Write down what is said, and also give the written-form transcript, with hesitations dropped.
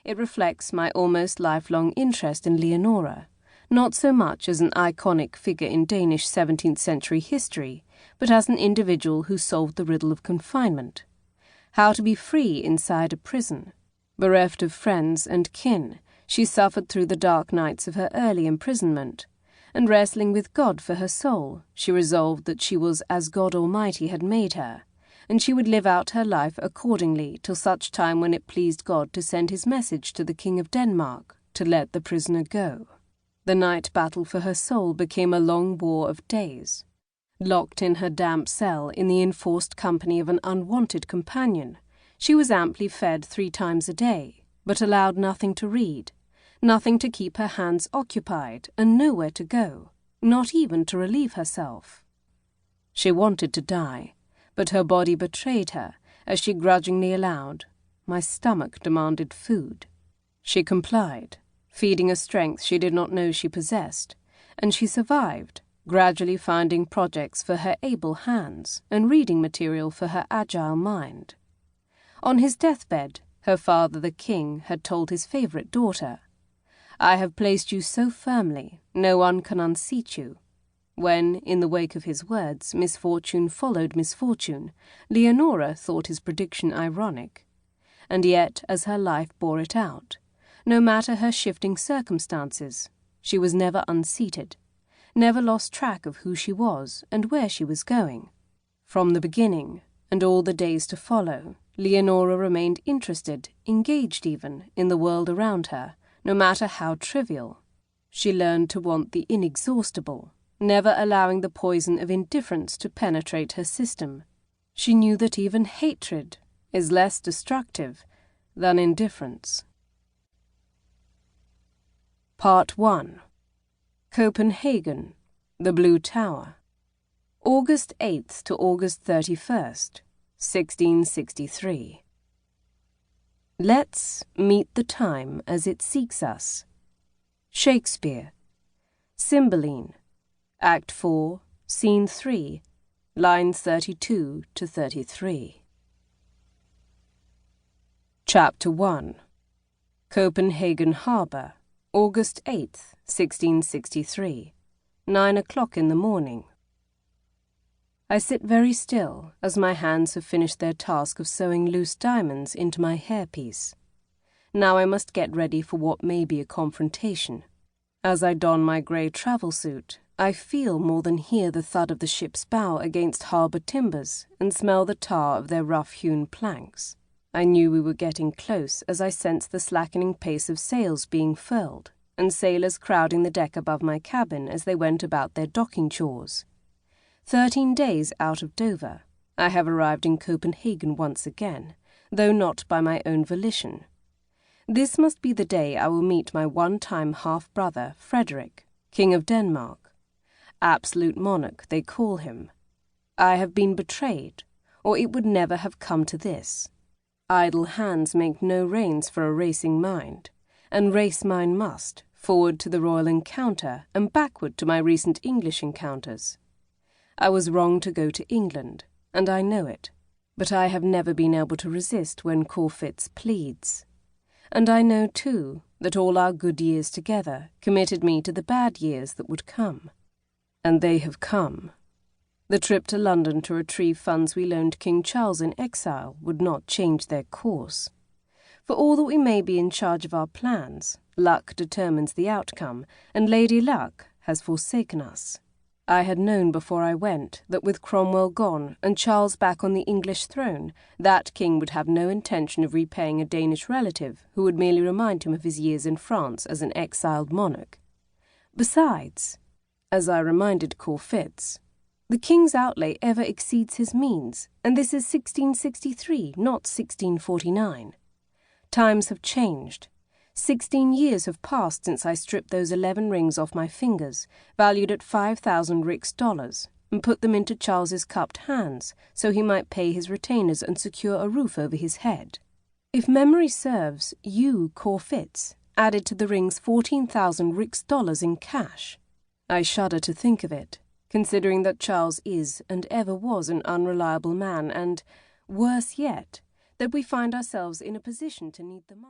It reflects my almost lifelong interest in Leonora, not so much as an iconic figure in Danish 17th century history, but as an individual who solved the riddle of confinement. How to be free inside a prison. Bereft of friends and kin, she suffered through the dark nights of her early imprisonment, and wrestling with God for her soul, she resolved that she was as God Almighty had made her, and she would live out her life accordingly till such time when it pleased God to send his message to the King of Denmark to let the prisoner go. The night battle for her soul became a long war of days. Locked in her damp cell in the enforced company of an unwanted companion, she was amply fed 3 times a day, but allowed nothing to read, nothing to keep her hands occupied, and nowhere to go, not even to relieve herself. She wanted to die, but her body betrayed her, as she grudgingly allowed. My stomach demanded food. She complied, feeding a strength she did not know she possessed, and she survived, gradually finding projects for her able hands and reading material for her agile mind. On his deathbed, her father the king had told his favourite daughter, "I have placed you so firmly, no one can unseat you." When, in the wake of his words, misfortune followed misfortune, Leonora thought his prediction ironic. And yet, as her life bore it out, no matter her shifting circumstances, she was never unseated, never lost track of who she was and where she was going. From the beginning, and all the days to follow, Leonora remained interested, engaged even, in the world around her, no matter how trivial. She learned to want the inexhaustible, never allowing the poison of indifference to penetrate her system. She knew that even hatred is less destructive than indifference. Part 1. Copenhagen, the Blue Tower. August 8th to August 31st, 1663. Let's meet the time as it seeks us. Shakespeare. Cymbeline, Act 4, Scene 3, lines 32 to 33. Chapter 1. Copenhagen Harbour, August 8th, 1663, 9 o'clock in the morning. I sit very still as my hands have finished their task of sewing loose diamonds into my hairpiece. Now I must get ready for what may be a confrontation. As I don my grey travel suit, I feel more than hear the thud of the ship's bow against harbour timbers and smell the tar of their rough-hewn planks. I knew we were getting close as I sensed the slackening pace of sails being furled and sailors crowding the deck above my cabin as they went about their docking chores. 13 days out of Dover, I have arrived in Copenhagen once again, though not by my own volition. This must be the day I will meet my one-time half-brother, Frederik, King of Denmark. Absolute monarch, they call him. I have been betrayed, or it would never have come to this. Idle hands make no reins for a racing mind, and race mine must, forward to the royal encounter and backward to my recent English encounters. I was wrong to go to England, and I know it, but I have never been able to resist when Corfitz pleads. And I know, too, that all our good years together committed me to the bad years that would come. And they have come. The trip to London to retrieve funds we loaned King Charles in exile would not change their course. For all that we may be in charge of our plans, luck determines the outcome, and Lady Luck has forsaken us. I had known before I went that with Cromwell gone and Charles back on the English throne, that king would have no intention of repaying a Danish relative who would merely remind him of his years in France as an exiled monarch. Besides, as I reminded Corfitz, the king's outlay ever exceeds his means, and this is 1663, not 1649. Times have changed. 16 years have passed since I stripped those 11 rings off my fingers, valued at 5,000 rix dollars, and put them into Charles's cupped hands, so he might pay his retainers and secure a roof over his head. If memory serves, you, Corfitz, added to the rings 14,000 rix dollars in cash. I shudder to think of it, considering that Charles is and ever was an unreliable man, and, worse yet, that we find ourselves in a position to need the money.